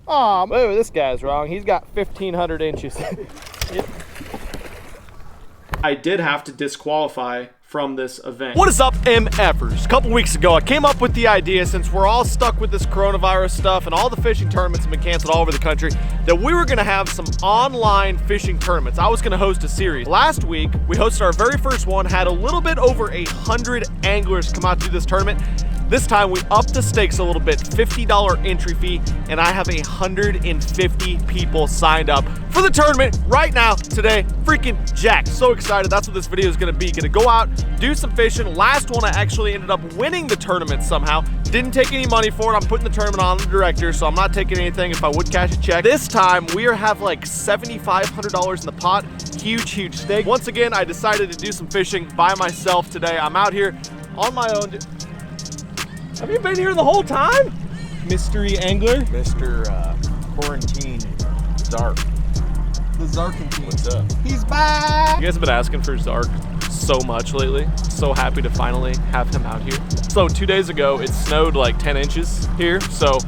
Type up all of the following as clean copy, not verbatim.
Oh, this guy's wrong. He's got 1,500 inches. I did have to disqualify from this event. What is up, MFers? A couple weeks ago, I came up with the idea, since we're all stuck with this coronavirus stuff and all the fishing tournaments have been canceled all over the country, that we were gonna have some online fishing tournaments. I was gonna host a series. Last week, we hosted our very first one, had a little bit over 100 anglers come out to do this tournament. This time we upped the stakes a little bit, $50 entry fee, and I have 150 people signed up for the tournament right now, today. Freaking jacked. So excited. That's what this video is gonna be. Gonna go out, do some fishing. Last one, I actually ended up winning the tournament somehow. Didn't take any money for it. I'm putting the tournament on the director, so I'm not taking anything if I would cash a check. This time, we have like $7,500 in the pot. Huge, huge stake. Once again, I decided to do some fishing by myself today. I'm out here on my own. Have you been here the whole time? Mystery angler? Mr. Quarantine Zark. The Zarkantine. What's up? He's back! You guys have been asking for Zark so much lately. So happy to finally have him out here. So 2 days ago, it snowed like 10 inches here. So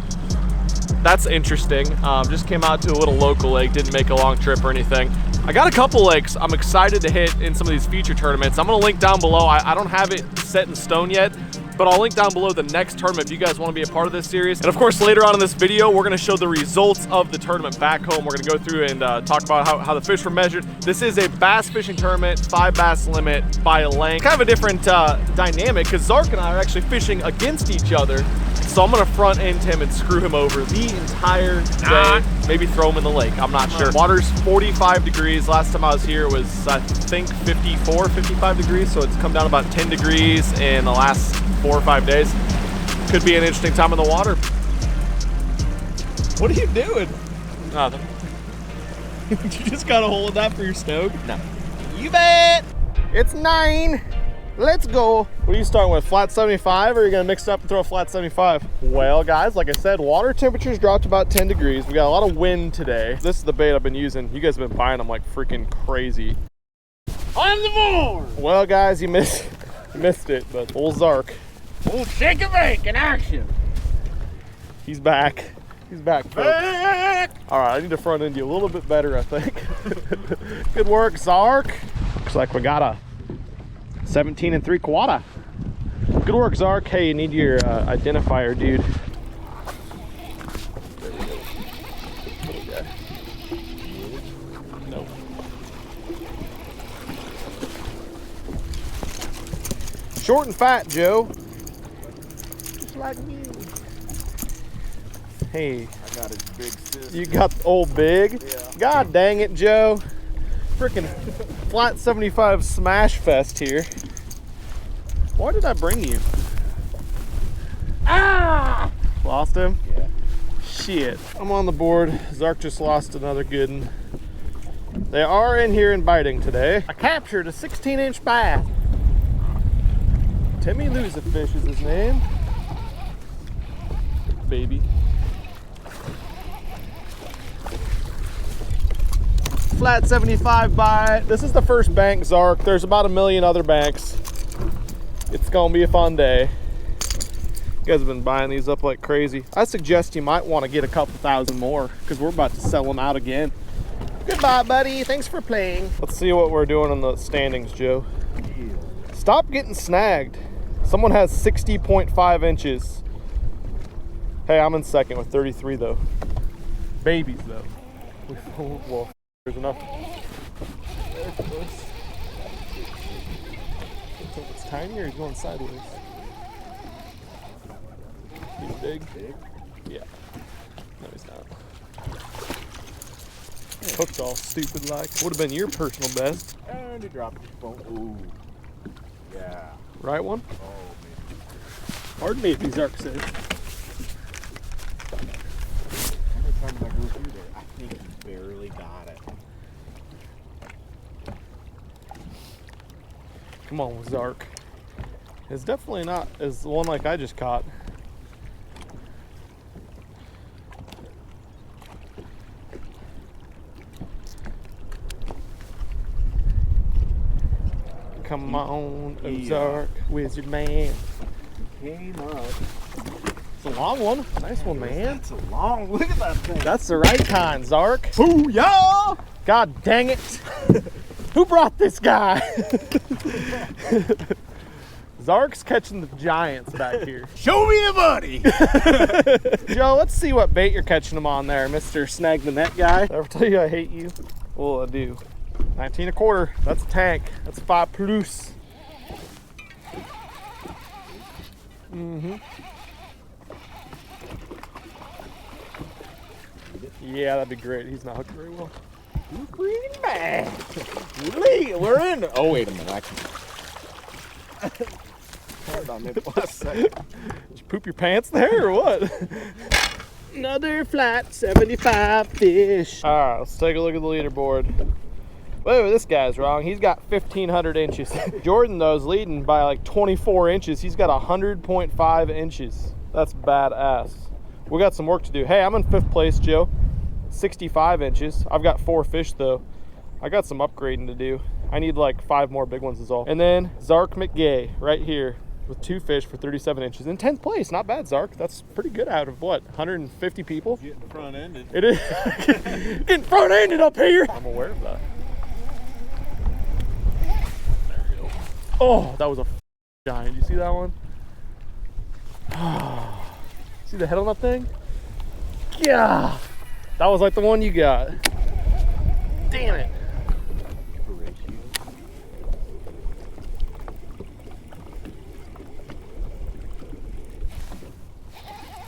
that's interesting. Just came out to a little local lake, didn't make a long trip or anything. I got a couple lakes I'm excited to hit in some of these feature tournaments. I'm gonna link down below. I don't have it set in stone yet, but I'll link down below the next tournament if you guys want to be a part of this series. And of course, later on in this video, we're going to show the results of the tournament back home. We're going to go through and talk about how the fish were measured. This is a bass fishing tournament, 5 bass limit by length. Kind of a different dynamic, because Zark and I are actually fishing against each other. So I'm going to front end him and screw him over the entire day. Maybe throw him in the lake. I'm not sure. Water's 45 degrees. Last time I was here it was, I think, 54, 55 degrees. So it's come down about 10 degrees in the last 4 or 5 days. Could be an interesting time in the water. What are you doing? Nothing. You just got a hold of that for your stove? No. You bet! It's 9. Let's go. What are you starting with, flat 75, or are you gonna mix it up and throw a flat 75? Well, guys, like I said, water temperatures dropped about 10 degrees. We got a lot of wind today. This is the bait I've been using. You guys have been buying them like freaking crazy. On the board! Well, guys, you missed it, but old Zark. Old shake and bake in action. He's back. He's back, folks. Back. All right, I need to front end you a little bit better, I think. Good work, Zark. Looks like we got a 17 3/4. Good work, Zark. Hey, you need your identifier, dude. No. Short and fat, Joe. Just like you. Hey. I got his big sister. You got old big? Yeah. God dang it, Joe. Freaking flat 75 smash fest here. Why did I bring you? Ah! Lost him? Yeah. Shit. I'm on the board. Zark just lost another good one. They are in here and biting today. I captured a 16-inch bass. Timmy Losefish is his name. Baby. Flat 75 bite. This is the first bank, Zark. There's about 1 million other banks. It's gonna be a fun day. You guys have been buying these up like crazy. I suggest you might want to get a couple thousand more, because we're about to sell them out again. Goodbye, buddy. Thanks for playing. Let's see what we're doing on the standings, Joe. Stop getting snagged. Someone has 60.5 inches. Hey, I'm in second with 33 though. Babies though. Well, there's enough. It's tiny or he's going sideways? He's big? Yeah. No, he's not. Hooked all stupid like. Would have been your personal best. And he dropped his phone. Ooh. Yeah. Right one? Oh, man. Pardon me if these Zark says. How many times did I go through there? I think he barely got it. Come on, Zark. It's definitely not as the one like I just caught. Come on, Ozark, wizard man. He came up It's a long one. Nice one, man. That's a long, look at that thing. That's the right kind, Zark. Booyah! God dang it. Who brought this guy? Zark's catching the giants back here. Show me the money. Joe, let's see what bait you're catching them on there, Mr. Snag the Net guy. Did I ever tell you I hate you? Well, I do. 19 a quarter. That's a tank. That's 5 plus. Yeah, that'd be great. He's not hooking very well. Greenback. We're in. Oh, wait a minute. I can. Hold on, maybe last second. Did you poop your pants there or what? Another flat 75 fish. All right, let's take a look at the leaderboard. Whoa, this guy's wrong. He's got 1,500 inches. Jordan, though, is leading by like 24 inches. He's got 100.5 inches. That's badass. We got some work to do. Hey, I'm in 5th place, Joe. 65 inches. I've got 4 fish, though. I got some upgrading to do. I need like 5 more big ones is all. And then Zark McGay right here with 2 fish for 37 inches. In 10th place. Not bad, Zark. That's pretty good out of what, 150 people? Getting front-ended. It is. Getting front-ended up here. I'm aware of that. Oh, that was a giant. You see that one? See the head on that thing? Yeah. That was like the one you got. Damn it.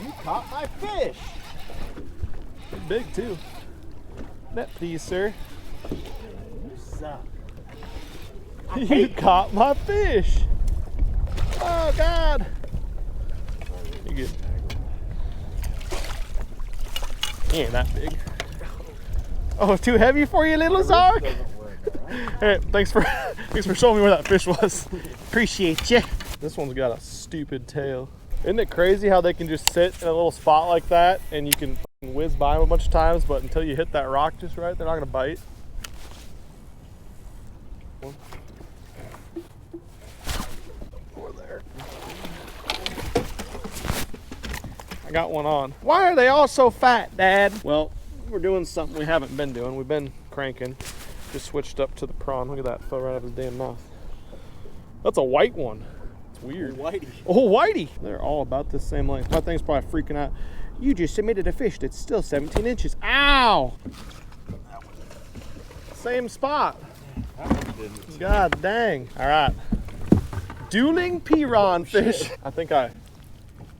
You caught my fish. Big too. Net please, sir. You suck. You caught my fish. Oh God. You good? He ain't that big. Oh, too heavy for you, little Zark? Hey, thanks for showing me where that fish was. Appreciate you. This one's got a stupid tail. Isn't it crazy how they can just sit in a little spot like that and you can whiz by them a bunch of times, but until you hit that rock just right, they're not gonna bite. Over there. I got one on. Why are they all so fat, Dad? Well, we're doing something we haven't been doing. We've been cranking. Just switched up to the prawn. Look at that, fell right out of his damn mouth. That's a white one. It's weird. Whitey. Oh, whitey. They're all about the same length. My thing's probably freaking out. You just submitted a fish that's still 17 inches. Ow! Same spot. God dang. All right. Dueling piran fish. I think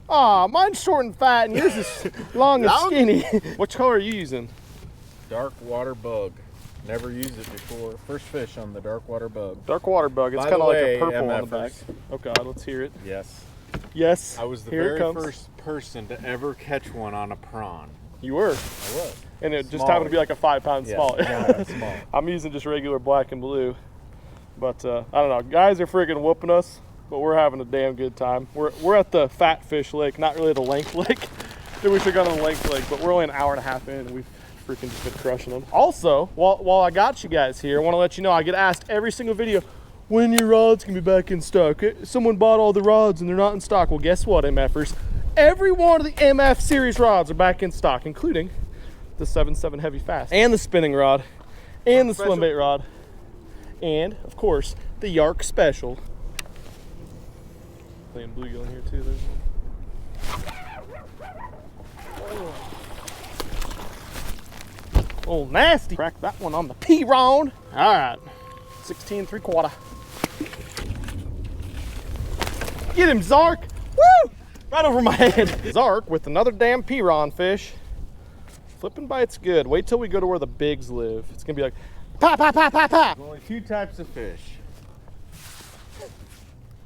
Aw, mine's short and fat and yours is long and skinny. Which color are you using? Dark water bug. Never used it before. First fish on the dark water bug. Dark water bug. It's kind of like a purple on the back. Oh God, let's hear it. Yes. Yes. I was the Here very first person to ever catch one on a prawn. You were. I was. And it just happened to be like a 5 pound smaller. Yeah, small. I'm using just regular black and blue. But I don't know. Guys are freaking whooping us, but we're having a damn good time. We're at the Fat Fish Lake, not really the Length Lake. We should have gone to the Length Lake, but we're only an hour and a half in and we've freaking just been crushing them. Also, while I got you guys here, I want to let you know I get asked every single video, when your rods can be back in stock. Someone bought all the rods and they're not in stock. Well, guess what, MFers? Every one of the MF series rods are back in stock, including the 7.7 Heavy Fast, and the spinning rod, and the swim bait rod, and of course the Yark Special. Playing bluegill in here too. There's one. Oh, nasty! Crack that one on the piran. All right, 16 3/4. Get him, Zark! Woo! Right over my head. Zark with another damn piran fish. Flipping bites good. Wait till we go to where the bigs live. It's gonna be like, pop, pop, pop, pop, pop. There's only 2 types of fish.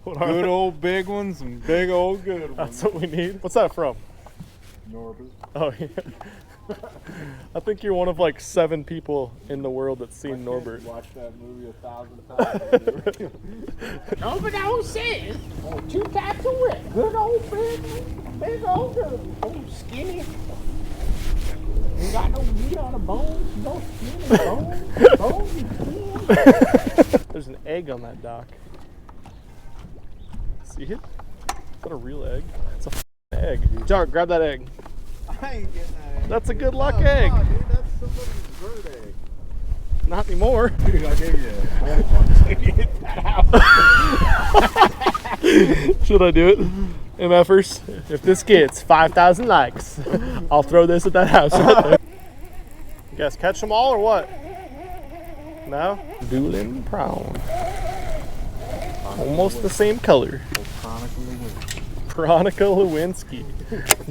What are Good they? old big ones and big old good ones. That's what we need. What's that from? Norbert. Oh yeah. I think you're one of like 7 people in the world that's seen Norbert. Watched that movie 1,000 times. Norbert says, 2 types of wet. Good old big old good. Old skinny. Ain't got no meat on the bones, no skin and bones and skin. There's an egg on that dock. See it? Is that a real egg? It's a egg. egg. Jark, grab that egg. I ain't getting that egg. That's a good luck egg. Nah, dude, that's somebody's bird egg. Not anymore. Dude, I gave you a 20 bucks. Get that out. Should I do it? MFers, if this gets 5,000 likes, I'll throw this at that house right there. You guys catch them all or what? No? Doolin prawn. Almost the same color. Veronica Lewinsky.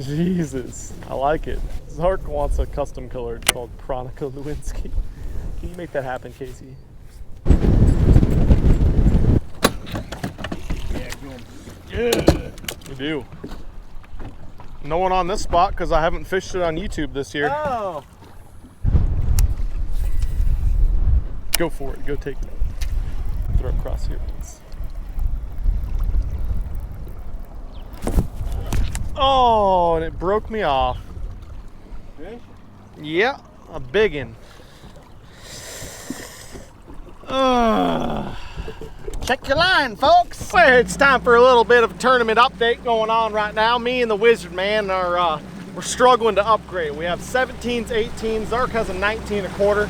Jesus, I like it. Zark wants a custom color called Veronica Lewinsky. Can you make that happen, Casey? Yeah. You do. No one on this spot because I haven't fished it on YouTube this year. Oh. Go for it. Go take it. Throw it across here, please. Oh, and it broke me off. Fish? Yeah, a biggin. Check your line, folks. Well, it's time for a little bit of a tournament update going on right now. Me and the Wizard Man are we're struggling to upgrade. We have 17s, 18s. Zark has a 19 1/4.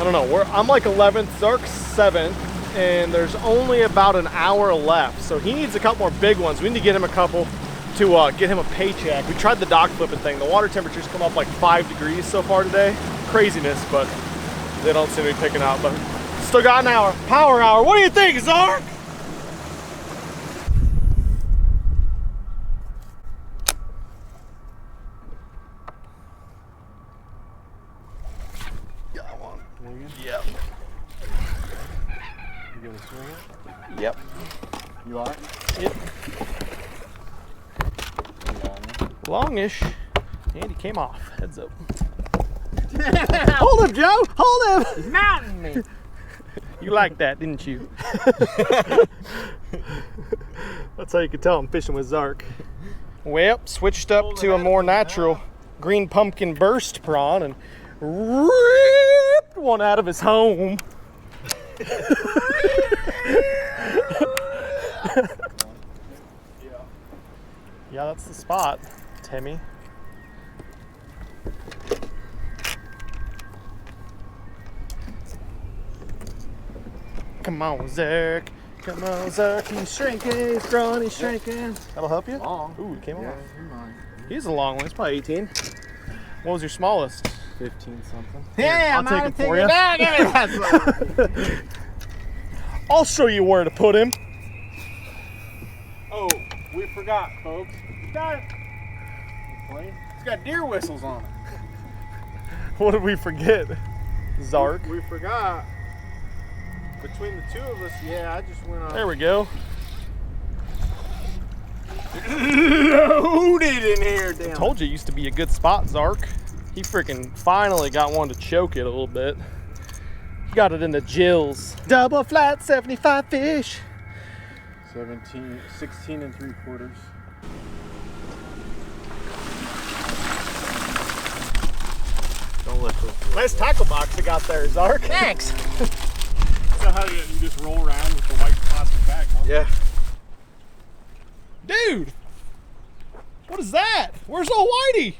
I don't know. I'm like 11th. Zark's 7th, and there's only about an hour left. So he needs a couple more big ones. We need to get him a couple to get him a paycheck. We tried the dock flipping thing. The water temperature's come up like 5 degrees so far today. Craziness, but they don't seem to be picking up. But still got an hour. Power hour. What do you think, Zark? Got one. Yep. You gonna swing it? Yep. You are? Yep. Longish. And he came off. Heads up. Hold him, Joe! Hold him! He's mounting me. You liked that, didn't you? That's how you can tell I'm fishing with Zark. Well, switched up to a more natural green pumpkin burst prawn and ripped one out of his home. Yeah, that's the spot, Timmy. Come on, Zark. Come on, Zark. He's shrinking. He's growing. He's shrinking. That'll help you? Long. Ooh, he came off. you might. He's a long one. He's probably 18. What was your smallest? 15 something. Yeah, I'll take it for you. Now, give me that. I'll show you where to put him. Oh, we forgot, folks. It's got deer whistles on it. What did we forget? Zark. We forgot. Between the two of us, yeah, I just went on. There we go. Loaded in here, damn. Told you it used to be a good spot, Zark. He freaking finally got one to choke it a little bit. He got it in the gills. Double flat 75 fish. 16 3/4. Don't let those. Nice tackle box you got there, Zark. Thanks. Is that how you just roll around with the white plastic bag, huh? Yeah. Dude! What is that? Where's old Whitey?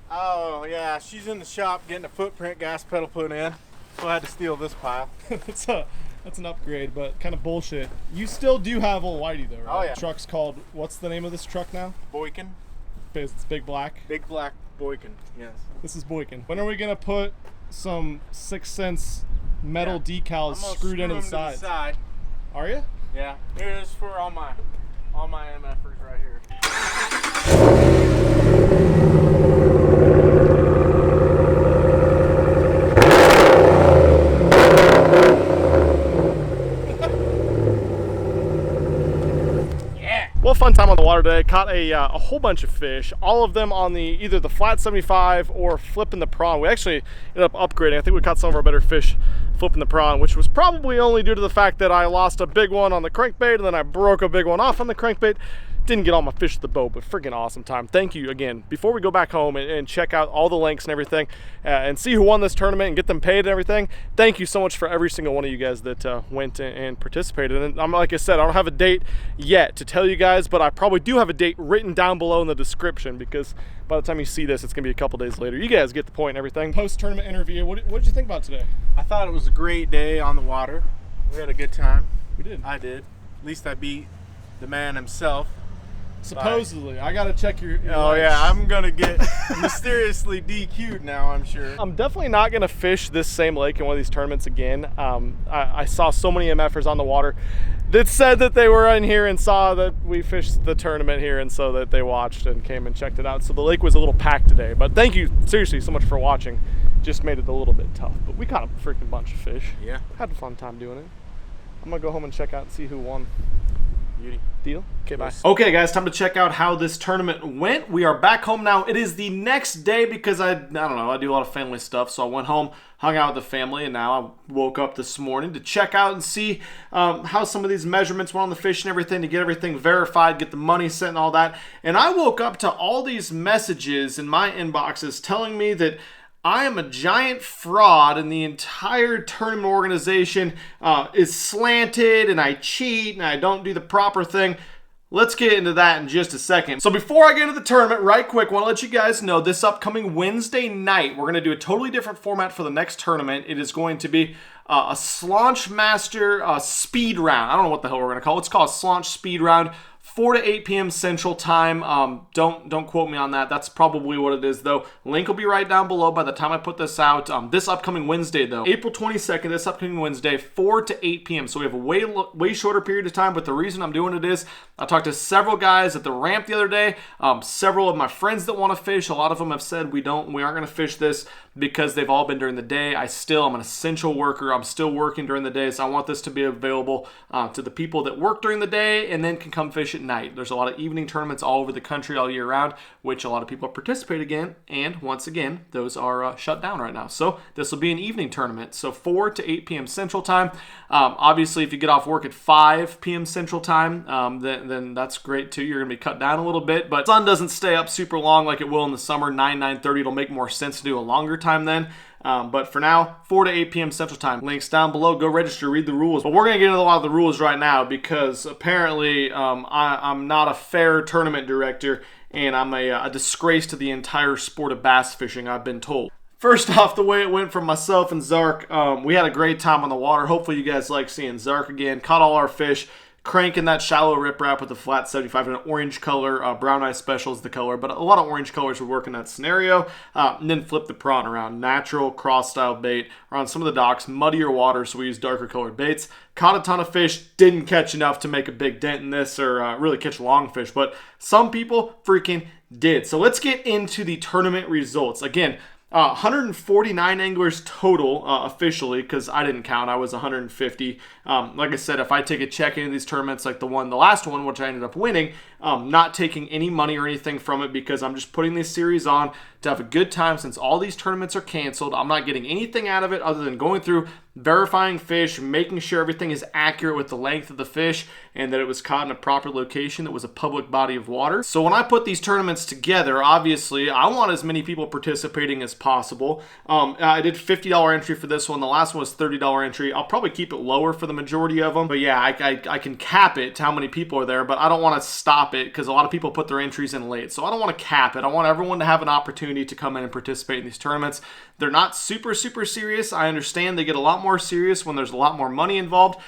Oh, yeah, she's in the shop getting a footprint gas pedal put in. So I had to steal this pile. That's an upgrade, but kind of bullshit. You still do have old Whitey though, right? Oh, yeah. Truck's called, what's the name of this truck now? Boykin. It's Big Black. Big black Boykin, yes. This is Boykin. When are we gonna put some 6 cents metal decals I'm gonna screwed into the screw 'em to sides? Are you? Yeah, here's for all my MFers right here. Well, fun time on the water today. Caught a whole bunch of fish, all of them on either the flat 75 or flipping the prawn. We actually ended up upgrading. I think we caught some of our better fish flipping the prawn, which was probably only due to the fact that I lost a big one on the crankbait and then I broke a big one off on the crankbait. Didn't get all my fish at the boat, but freaking awesome time. Thank you again. Before we go back home and check out all the links and everything and see who won this tournament and get them paid and everything, thank you so much for every single one of you guys that went and participated. And like I said, I don't have a date yet to tell you guys, but I probably do have a date written down below in the description, because by the time you see this, it's gonna be a couple days later. You guys get the point and everything. Post-tournament interview, what did you think about today? I thought it was a great day on the water. We had a good time. We did. I did. At least I beat the man himself. Supposedly. I gotta check your Oh likes. yeah, I'm gonna get mysteriously DQ'd now, I'm sure. I'm definitely not gonna fish this same lake in one of these tournaments again. I saw so many MFers on the water that said that they were in here and saw that we fished the tournament here, and so that they watched and came and checked it out. So the lake was a little packed today, but thank you seriously so much for watching. Just made it a little bit tough, but we caught a freaking bunch of fish. Yeah. Had a fun time doing it. I'm gonna go home and check out and see who won. Beauty. Deal? Okay, bye. Okay, guys, time to check out how this tournament went. We are back home now. It is the next day because I don't know, I do a lot of family stuff, so I went home, hung out with the family, and now I woke up this morning to check out and see how some of these measurements went on the fish and everything, to get everything verified, get the money sent and all that. And I woke up to all these messages in my inboxes telling me that I am a giant fraud and the entire tournament organization is slanted and I cheat and I don't do the proper thing. Let's get into that in just a second. So before I get into the tournament, right quick, want to let you guys know this upcoming Wednesday night, we're going to do a totally different format for the next tournament. It is going to be a Slaunch Master speed round. I don't know what the hell we're going to call it. It's called a Slaunch speed round. 4 to 8 p.m. Central Time. Don't quote me on that. That's probably what it is, though. Link will be right down below by the time I put this out. This upcoming Wednesday, though, April 22nd, this upcoming Wednesday, 4 to 8 p.m. So we have a way shorter period of time, but the reason I'm doing it is I talked to several guys at the ramp the other day, several of my friends that want to fish. A lot of them have said we aren't going to fish this because they've all been during the day. I'm an essential worker. I'm still working during the day, so I want this to be available to the people that work during the day and then can come fish at night. There's a lot of evening tournaments all over the country all year round, which a lot of people participate again, and once again, those are shut down right now. So this will be an evening tournament, so 4 to 8 p.m. Central Time. Obviously, if you get off work at 5 p.m. Central Time, then that's great too. You're going to be cut down a little bit, but the sun doesn't stay up super long like it will in the summer. 9:30, it'll make more sense to do a longer time then. But for now, 4 to 8 p.m. Central Time. Links down below. Go register, read the rules. But we're going to get into a lot of the rules right now because apparently I'm not a fair tournament director, and I'm a disgrace to the entire sport of bass fishing, I've been told. First off, the way it went for myself and Zark, we had a great time on the water. Hopefully you guys like seeing Zark again. Caught all our fish. Cranking that shallow riprap with a flat 75 and an orange color. Brown Eye Special is the color, but a lot of orange colors would work in that scenario. And then flip the prawn around. Natural cross-style bait. Or on some of the docks, muddier water, so we use darker colored baits. Caught a ton of fish. Didn't catch enough to make a big dent in this or really catch longfish, but some people freaking did. So let's get into the tournament results. Again, 149 anglers total officially, because I didn't count. I was 150. Like I said, if I take a check into these tournaments like the last one, which I ended up winning, not taking any money or anything from it because I'm just putting this series on to have a good time since all these tournaments are canceled. I'm not getting anything out of it other than going through, verifying fish, making sure everything is accurate with the length of the fish and that it was caught in a proper location that was a public body of water. So when I put these tournaments together, obviously I want as many people participating as possible. I did $50 entry for this one. The last one was $30 entry. I'll probably keep it lower for the majority of them, but yeah, I can cap it to how many people are there, but I don't want to stop it because a lot of people put their entries in late. So I don't want to cap it. I want everyone to have an opportunity to come in and participate in these tournaments. They're not super serious. I understand they get a lot more serious when there's a lot more money involved.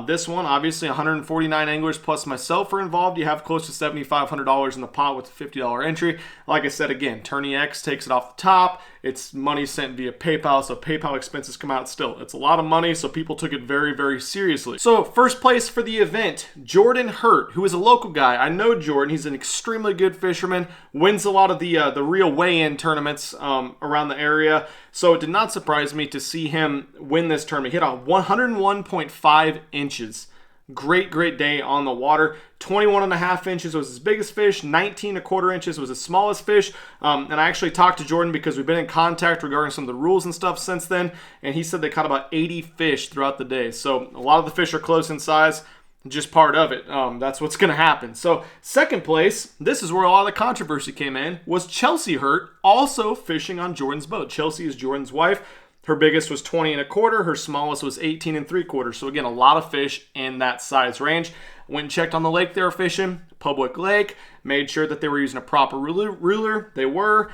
This one, obviously 149 anglers plus myself are involved. You have close to $7,500 in the pot with a $50 entry. Like I said, again, Tourney X takes it off the top. It's money sent via PayPal, so PayPal expenses come out still. It's a lot of money, so people took it very seriously. So first place for the event, Jordan Hurt, who is a local guy. I know Jordan. He's an extremely good fisherman, wins a lot of the real weigh-in tournaments around the area. So it did not surprise me to see him win this tournament. He hit a 101.5 inches. Great day on the water. 21.5 inches was his biggest fish. 19.25 inches was his smallest fish. And I actually talked to Jordan because we've been in contact regarding some of the rules and stuff since then. And he said they caught about 80 fish throughout the day. So a lot of the fish are close in size. just part of it. That's what's going to happen. So second place, this is where a lot of the controversy came in, was Chelsea Hurt, also fishing on Jordan's boat. Chelsea is Jordan's wife. Her biggest was 20 1/4. Her smallest was 18 3/4. So again, a lot of fish in that size range. Went and checked on the lake they were fishing, public lake, made sure that they were using a proper ruler. They were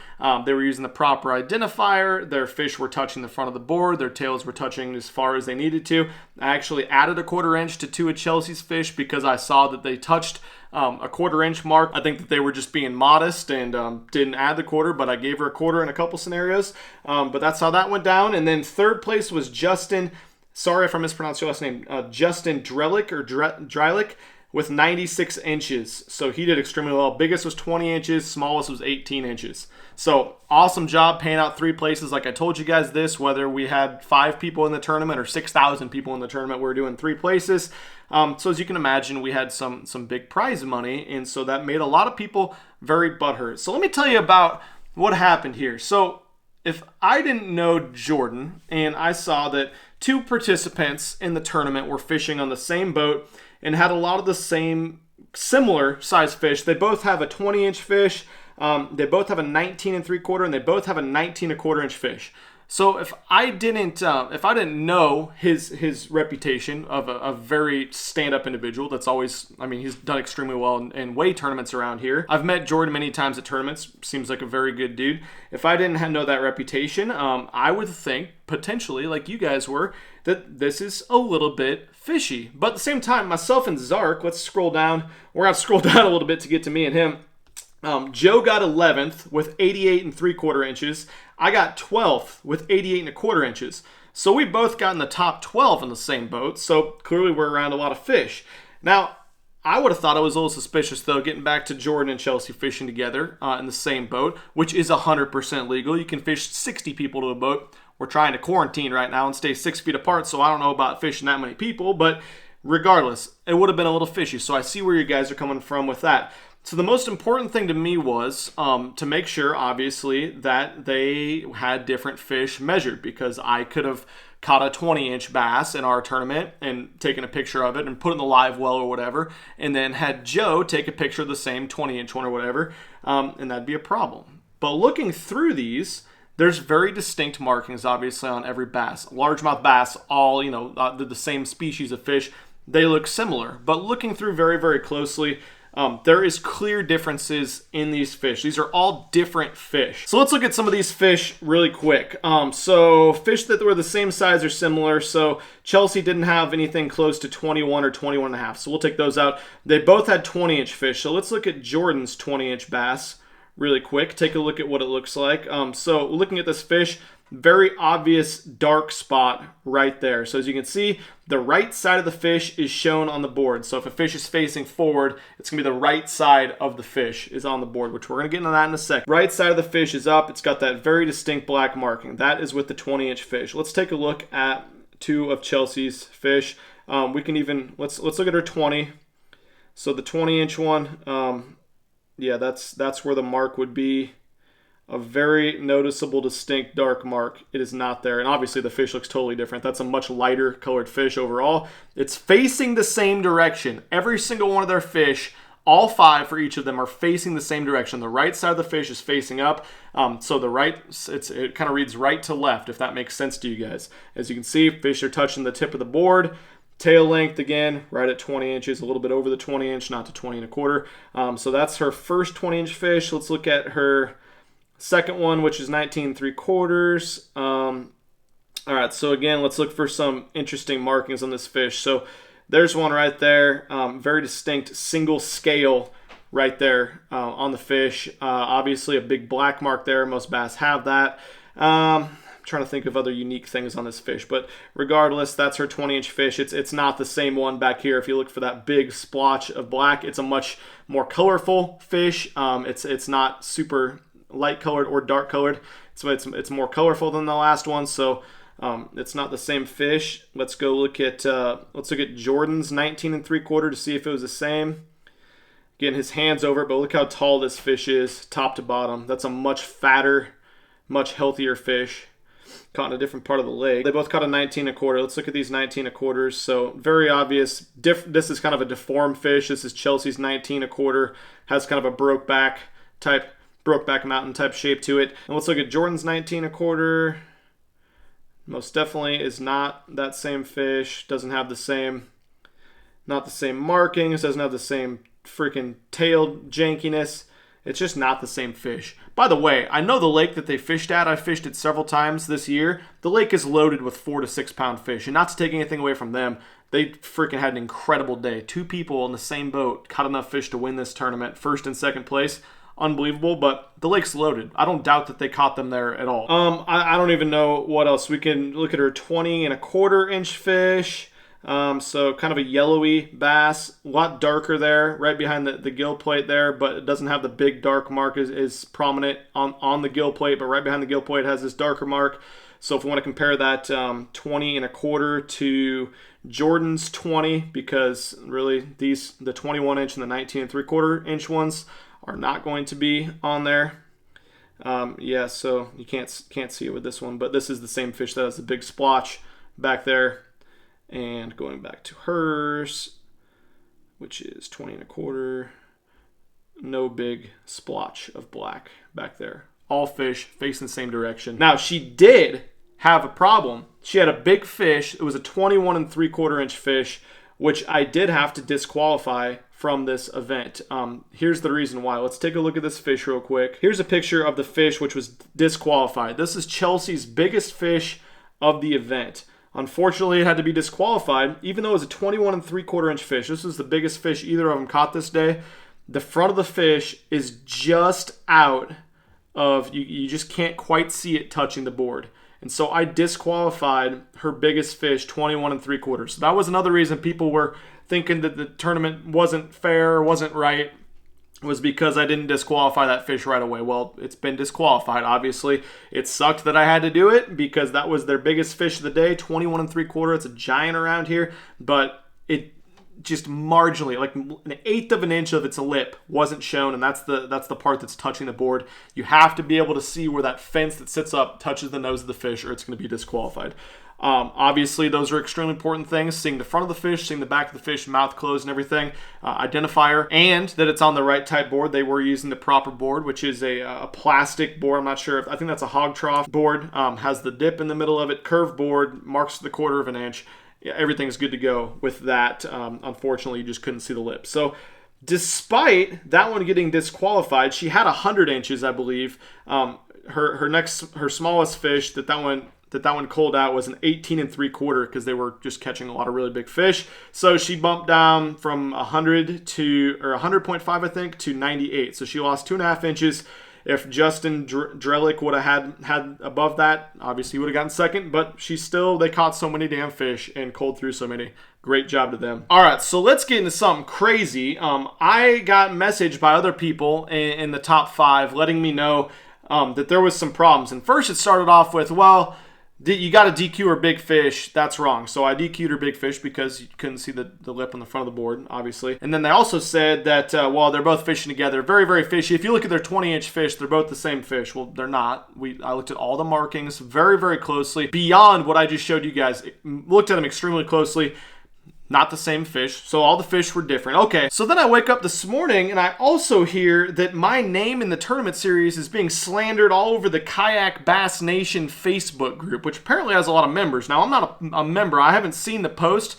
using the proper identifier. Their fish were touching the front of the board. Their tails were touching as far as they needed to. I actually added a 1/4 inch to 2 of Chelsea's fish because I saw that they touched a 1/4 inch mark. I think that they were just being modest and didn't add the 1/4, but I gave her a 1/4 in a couple scenarios. But that's how that went down. And then third place was Justin. Sorry if I mispronounced your last name. Justin Drelick or Drylick with 96 inches. So he did extremely well. Biggest was 20 inches. Smallest was 18 inches. So awesome job paying out 3 places. Like I told you guys this, whether we had 5 people in the tournament or 6,000 people in the tournament, we're doing 3 places. So as you can imagine, we had some big prize money. And so that made a lot of people very butthurt. So let me tell you about what happened here. So if I didn't know Jordan and I saw that 2 participants in the tournament were fishing on the same boat and had a lot of the same similar size fish, they both have a 20-inch fish, they both have a 19 3/4, and they both have a 19 1/4 inch fish. So if I didn't know his reputation of a very stand-up individual, that's always, I mean, he's done extremely well in weigh tournaments around here. I've met Jordan many times at tournaments. Seems like a very good dude. If I didn't know that reputation, I would think potentially, like you guys were, that this is a little bit fishy. But at the same time, myself and Zark, let's scroll down. We're going to scroll down a little bit to get to me and him. Joe got 11th with 88 3/4 inches. I got 12th with 88 1/4 inches. So we both got in the top 12 in the same boat. So clearly we're around a lot of fish. Now, I would have thought it was a little suspicious, though, getting back to Jordan and Chelsea fishing together in the same boat, which is 100% legal. You can fish 60 people to a boat. We're trying to quarantine right now and stay 6 feet apart, so I don't know about fishing that many people. But regardless, it would have been a little fishy. So I see where you guys are coming from with that. So the most important thing to me was to make sure, obviously, that they had different fish measured, because I could have caught a 20-inch bass in our tournament and taken a picture of it and put it in the live well or whatever, and then had Joe take a picture of the same 20-inch one or whatever, and that'd be a problem. But looking through these, there's very distinct markings, obviously, on every bass. Largemouth bass, all, the same species of fish, they look similar. But looking through very, very closely, there is clear differences in these fish. These are all different fish. So let's look at some of these fish really quick. So fish that were the same size or similar. So Chelsea didn't have anything close to 21 or 21 and a half. So we'll take those out. They both had 20-inch fish. So let's look at Jordan's 20-inch bass really quick. Take a look at what it looks like. So looking at this fish, very obvious dark spot right there. So as you can see, the right side of the fish is shown on the board. So if a fish is facing forward, it's going to be the right side of the fish is on the board, which we're going to get into that in a second. Right side of the fish is up. It's got that very distinct black marking. That is with the 20-inch fish. Let's take a look at 2 of Chelsea's fish. We can even, let's look at her 20. So the 20-inch one, yeah, that's where the mark would be. A very noticeable, distinct dark mark. It is not there. And obviously the fish looks totally different. That's a much lighter colored fish overall. It's facing the same direction. Every single one of their fish, all 5 for each of them, are facing the same direction. The right side of the fish is facing up. So the right, it kind of reads right to left, if that makes sense to you guys. As you can see, fish are touching the tip of the board. Tail length, again, right at 20 inches, a little bit over the 20-inch, not to 20 1/4. So that's her first 20-inch fish. Let's look at her second one, which is 19 3/4. All right, so again, let's look for some interesting markings on this fish. So there's one right there, very distinct single scale right there on the fish. Obviously a big black mark there. Most bass have that. I'm trying to think of other unique things on this fish, but regardless, that's her 20-inch fish. It's not the same one back here. If you look for that big splotch of black, it's a much more colorful fish. It's not super light colored or dark colored, so it's more colorful than the last one. So it's not the same fish. Let's go look at Jordan's 19 3/4 to see if it was the same. Again, his hand's over it, but look how tall this fish is, top to bottom. That's a much fatter, much healthier fish. caught in a different part of the lake. They both caught a 19 1/4. Let's look at these 19 1/4s. So very obvious. This is kind of a deformed fish. This is Chelsea's 19 1/4. Has kind of a Brokeback Mountain type shape to it. And let's look at Jordan's 19 1/4. Most definitely is not that same fish. Doesn't have the same, not the same markings. Doesn't have the same freaking tail jankiness. It's just not the same fish. By the way, I know the lake that they fished at, I fished it several times this year. The lake is loaded with 4 to 6 pound fish. And not to take anything away from them, they freaking had an incredible day. 2 people on the same boat caught enough fish to win this tournament, first and second place. Unbelievable, but the lake's loaded. I don't doubt that they caught them there at all. I don't even know what else. We can look at her 20 1/4 inch fish. So kind of a yellowy bass, a lot darker there, right behind the gill plate there, but it doesn't have the big dark mark is prominent on the gill plate, but right behind the gill plate has this darker mark. So if we want to compare that 20 1/4 to Jordan's 20, because really the 21 inch and the 19 3/4 inch ones are not going to be on there. Yeah, so you can't see it with this one, but this is the same fish that has the big splotch back there. And going back to hers, which is 20 1/4, no big splotch of black back there. All fish facing the same direction. Now, she did have a problem. She had a big fish. It was a 21 3/4 inch fish, which I did have to disqualify from this event. Here's the reason why. Let's take a look at this fish real quick. Here's a picture of the fish which was disqualified. This is Chelsea's biggest fish of the event. Unfortunately, it had to be disqualified, even though it was a 21 3/4 inch fish. This was the biggest fish either of them caught this day. The front of the fish is just out of, you just can't quite see it touching the board. And so I disqualified her biggest fish, 21 3/4. So that was another reason people were thinking that the tournament wasn't fair, wasn't right, was because I didn't disqualify that fish right away. Well, it's been disqualified, obviously. It sucked that I had to do it because that was their biggest fish of the day, 21 3/4. It's a giant around here, but it just marginally, like an 1/8 of an inch of its lip wasn't shown, and that's the part that's touching the board. You have to be able to see where that fence that sits up touches the nose of the fish, or it's going to be disqualified. Obviously, those are extremely important things. Seeing the front of the fish, seeing the back of the fish, mouth closed and everything, identifier, and that it's on the right type board. They were using the proper board, which is a plastic board. I'm not sure. I think that's a hog trough board. Has the dip in the middle of it, curved board, marks the 1/4 of an inch. Yeah, everything's good to go with that. Unfortunately, you just couldn't see the lip. So despite that one getting disqualified, she had 100 inches, I believe. Her smallest fish that one culled out was an 18 3/4 because they were just catching a lot of really big fish. So she bumped down from 100 to, or 100.5, I think, to 98. So she lost 2.5 inches. If Justin Drellick would have had above that, obviously he would have gotten second, but they caught so many damn fish and culled through so many. Great job to them. All right, so let's get into something crazy. I got messaged by other people in the top 5 letting me know that there was some problems. And first it started off with, well, you got to DQ her big fish. That's wrong. So I DQ'd her big fish because you couldn't see the lip on the front of the board, obviously. And then they also said that, well, they're both fishing together. Very, very fishy. If you look at their 20-inch fish, they're both the same fish. Well, they're not. I looked at all the markings very, very closely. Beyond what I just showed you guys. Looked at them extremely closely. Not the same fish. So all the fish were different. Okay, so then I wake up this morning and I also hear that my name in the tournament series is being slandered all over the Kayak Bass Nation Facebook group, which apparently has a lot of members. Now, I'm not a member. I haven't seen the post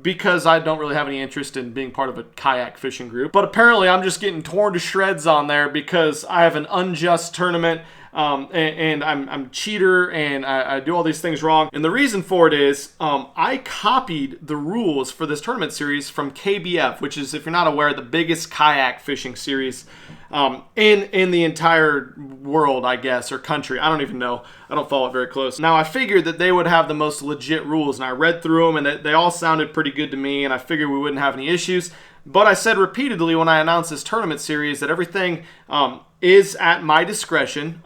because I don't really have any interest in being part of a kayak fishing group. But apparently I'm just getting torn to shreds on there because I have an unjust tournament. And I'm a cheater and I do all these things wrong. And the reason for it is I copied the rules for this tournament series from KBF, which is, if you're not aware, the biggest kayak fishing series in the entire world, I guess, or country. I don't even know. I don't follow it very close. Now, I figured that they would have the most legit rules, and I read through them, and they all sounded pretty good to me, and I figured we wouldn't have any issues. But I said repeatedly when I announced this tournament series that everything is at my discretion.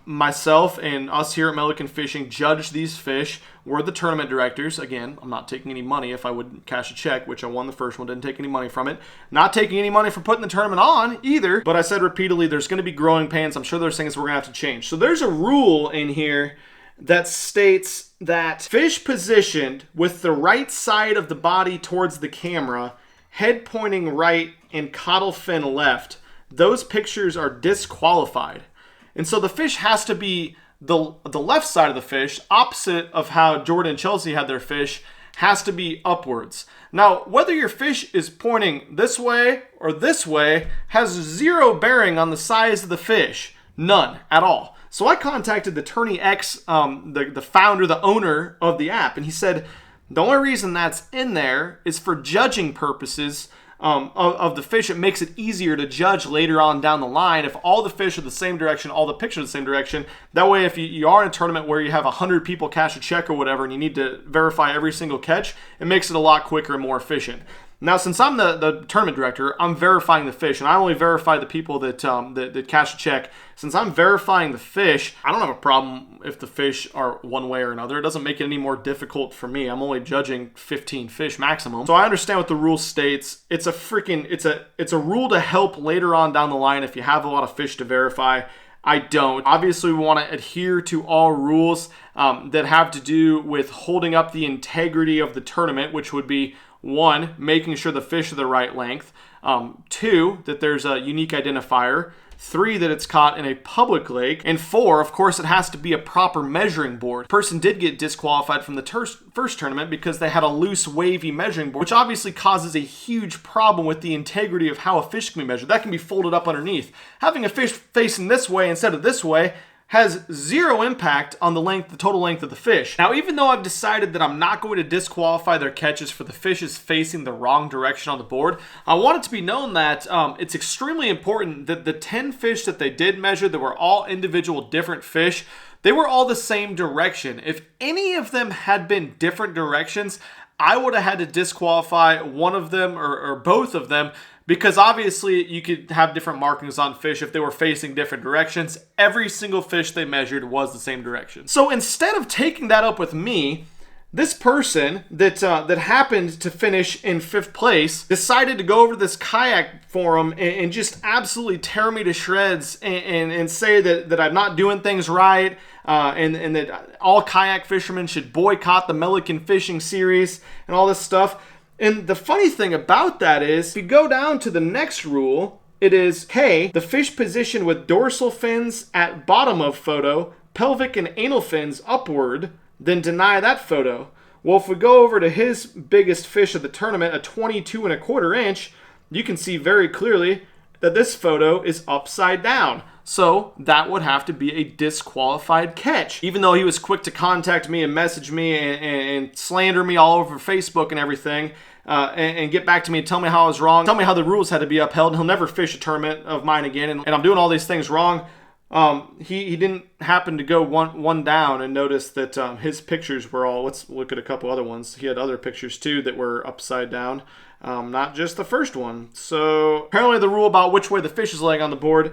Myself and us here at Milliken Fishing judge these fish. We're the tournament directors. Again, I'm not taking any money if I would cash a check, which I won the first one, didn't take any money from it. Not taking any money for putting the tournament on either. But I said repeatedly there's going to be growing pains. I'm sure there's things we're going to have to change. So there's a rule in here that states that fish positioned with the right side of the body towards the camera, head pointing right and caudal fin left, those pictures are disqualified. And so the fish has to be the left side of the fish, opposite of how Jordan and Chelsea had their fish, has to be upwards. Now, whether your fish is pointing this way or this way has zero bearing on the size of the fish. None at all. So I contacted the Tourney X, the founder, the owner of the app, and he said the only reason that's in there is for judging purposes of the fish. It makes it easier to judge later on down the line if all the fish are the same direction, all the pictures are the same direction. That way, if you are in a tournament where you have 100 people cash a check or whatever and you need to verify every single catch, it makes it a lot quicker and more efficient. Now, since I'm the tournament director, I'm verifying the fish, and I only verify the people that cash a check. Since I'm verifying the fish, I don't have a problem if the fish are one way or another. It doesn't make it any more difficult for me. I'm only judging 15 fish maximum. So I understand what the rule states. It's a rule to help later on down the line if you have a lot of fish to verify. I don't. Obviously, we want to adhere to all rules that have to do with holding up the integrity of the tournament, which would be 1, making sure the fish are the right length. 2, that there's a unique identifier. 3, that it's caught in a public lake. And 4, of course, it has to be a proper measuring board. Person did get disqualified from the first tournament because they had a loose, wavy measuring board, which obviously causes a huge problem with the integrity of how a fish can be measured. That can be folded up underneath. Having a fish facing this way instead of this way has zero impact on the total length of the fish. Now, even though I've decided that I'm not going to disqualify their catches for the fishes facing the wrong direction on the board, I want it to be known that it's extremely important that the 10 fish that they did measure, that were all individual different fish, they were all the same direction. If any of them had been different directions, I would have had to disqualify one of them or both of them, because obviously you could have different markings on fish if they were facing different directions. Every single fish they measured was the same direction. So instead of taking that up with me, this person that happened to finish in 5th place decided to go over to this kayak forum and just absolutely tear me to shreds and say that I'm not doing things right, and that all kayak fishermen should boycott the Milliken fishing series and all this stuff. And the funny thing about that is, if you go down to the next rule, it is, hey, the fish position with dorsal fins at bottom of photo, pelvic and anal fins upward, then deny that photo. Well, if we go over to his biggest fish of the tournament, a 22¼ inch, you can see very clearly that this photo is upside down. So that would have to be a disqualified catch. Even though he was quick to contact me and message me and slander me all over Facebook and everything, and get back to me and tell me how I was wrong, tell me how the rules had to be upheld, and he'll never fish a tournament of mine again, and I'm doing all these things wrong. He didn't happen to go one down and notice that his pictures were all, let's look at a couple other ones. He had other pictures too that were upside down, not just the first one. So apparently the rule about which way the fish is laying on the board,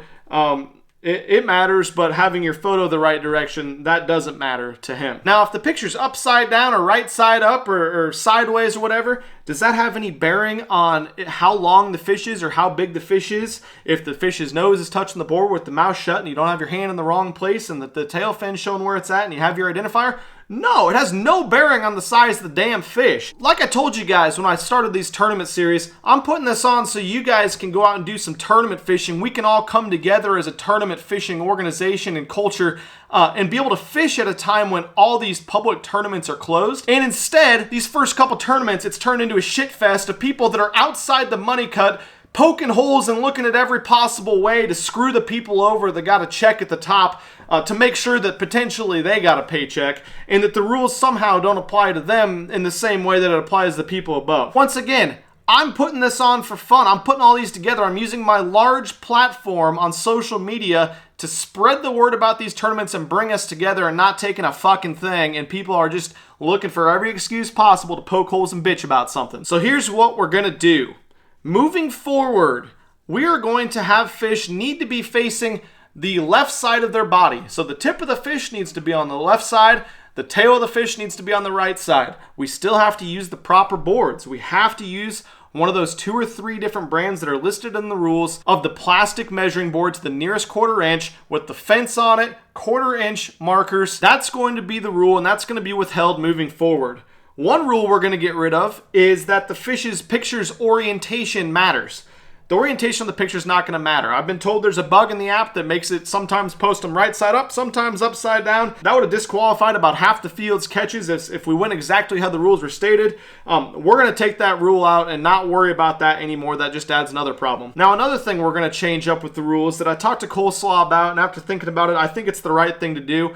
it matters, but having your photo the right direction, that doesn't matter to him. Now, if the picture's upside down or right side up or sideways or whatever, does that have any bearing on how long the fish is or how big the fish is? If the fish's nose is touching the board with the mouth shut and you don't have your hand in the wrong place and the tail fin showing where it's at and you have your identifier? No, it has no bearing on the size of the damn fish. Like I told you guys when I started these tournament series, I'm putting this on so you guys can go out and do some tournament fishing. We can all come together as a tournament fishing organization and culture and be able to fish at a time when all these public tournaments are closed. And instead, these first couple tournaments, it's turned into a shit fest of people that are outside the money cut, poking holes and looking at every possible way to screw the people over that got a check at the top, to make sure that potentially they got a paycheck and that the rules somehow don't apply to them in the same way that it applies to the people above. Once again, I'm putting this on for fun. I'm putting all these together. I'm using my large platform on social media to spread the word about these tournaments and bring us together and not taking a fucking thing, and people are just looking for every excuse possible to poke holes and bitch about something. So here's what we're gonna do. Moving forward, we are going to have fish need to be facing the left side of their body. So the tip of the fish needs to be on the left side. The tail of the fish needs to be on the right side. We still have to use the proper boards. We have to use one of those 2 or 3 different brands that are listed in the rules of the plastic measuring board to the nearest 1/4 inch with the fence on it, 1/4 inch markers. That's going to be the rule, and that's going to be withheld moving forward. One rule we're going to get rid of is that the fish's picture's orientation matters. The orientation of the picture is not going to matter. I've been told there's a bug in the app that makes it sometimes post them right side up, sometimes upside down. That would have disqualified about half the field's catches if we went exactly how the rules were stated. We're going to take that rule out and not worry about that anymore. That just adds another problem. Now, another thing we're going to change up with the rules that I talked to Coleslaw about, and after thinking about it, I think it's the right thing to do.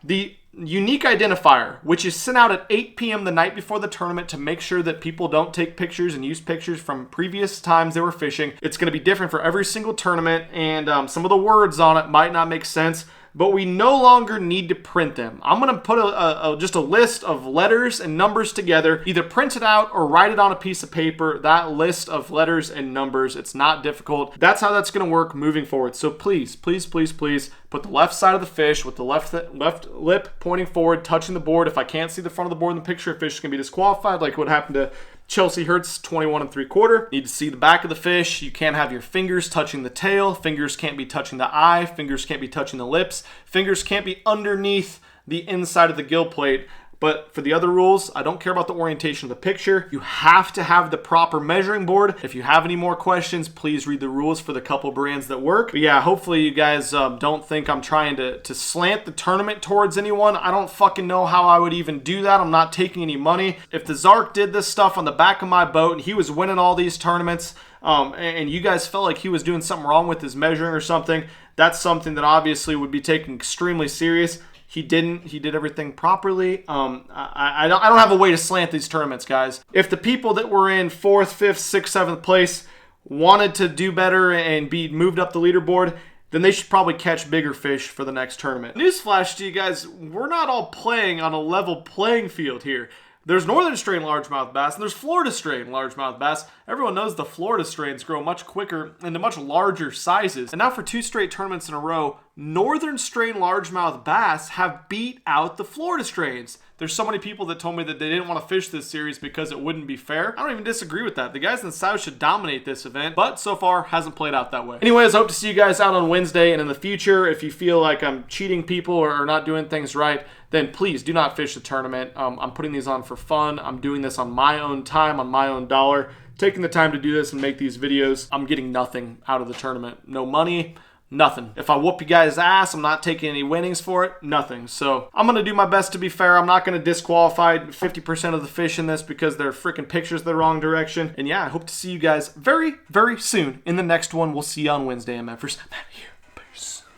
The unique identifier, which is sent out at 8 p.m. the night before the tournament to make sure that people don't take pictures and use pictures from previous times they were fishing. It's going to be different for every single tournament, and some of the words on it might not make sense, but we no longer need to print them. I'm going to put just a list of letters and numbers together, either print it out or write it on a piece of paper, that list of letters and numbers. It's not difficult. That's how that's going to work moving forward. So please, please, please, please put the left side of the fish with the left lip pointing forward, touching the board. If I can't see the front of the board in the picture, a fish is going to be disqualified, like what happened to Chelsea Hurts, 21 3/4. Need to see the back of the fish. You can't have your fingers touching the tail. Fingers can't be touching the eye. Fingers can't be touching the lips. Fingers can't be underneath the inside of the gill plate. But for the other rules, I don't care about the orientation of the picture. You have to have the proper measuring board. If you have any more questions, please read the rules for the couple brands that work. But yeah, hopefully you guys don't think I'm trying to slant the tournament towards anyone. I don't fucking know how I would even do that. I'm not taking any money. If the Zark did this stuff on the back of my boat and he was winning all these tournaments, and you guys felt like he was doing something wrong with his measuring or something, that's something that obviously would be taken extremely serious. He didn't. He did everything properly. I don't have a way to slant these tournaments, guys. If the people that were in 4th, 5th, 6th, 7th place wanted to do better and be moved up the leaderboard, then they should probably catch bigger fish for the next tournament. Newsflash to you guys, we're not all playing on a level playing field here. There's northern strain largemouth bass and there's Florida strain largemouth bass. Everyone knows the Florida strains grow much quicker into much larger sizes. And now for 2 straight tournaments in a row, northern strain largemouth bass have beat out the Florida strains. There's so many people that told me that they didn't want to fish this series because it wouldn't be fair. I don't even disagree with that. The guys in the South should dominate this event, but so far hasn't played out that way. Anyways, I hope to see you guys out on Wednesday, and in the future, if you feel like I'm cheating people or not doing things right, then please do not fish the tournament. I'm putting these on for fun. I'm doing this on my own time, on my own dollar. Taking the time to do this and make these videos. I'm getting nothing out of the tournament. No money. Nothing. If I whoop you guys' ass, I'm not taking any winnings for it. Nothing. So I'm going to do my best to be fair. I'm not going to disqualify 50% of the fish in this because they're freaking pictures the wrong direction. And yeah, I hope to see you guys very, very soon in the next one. We'll see you on Wednesday, MFers. I'm out of here.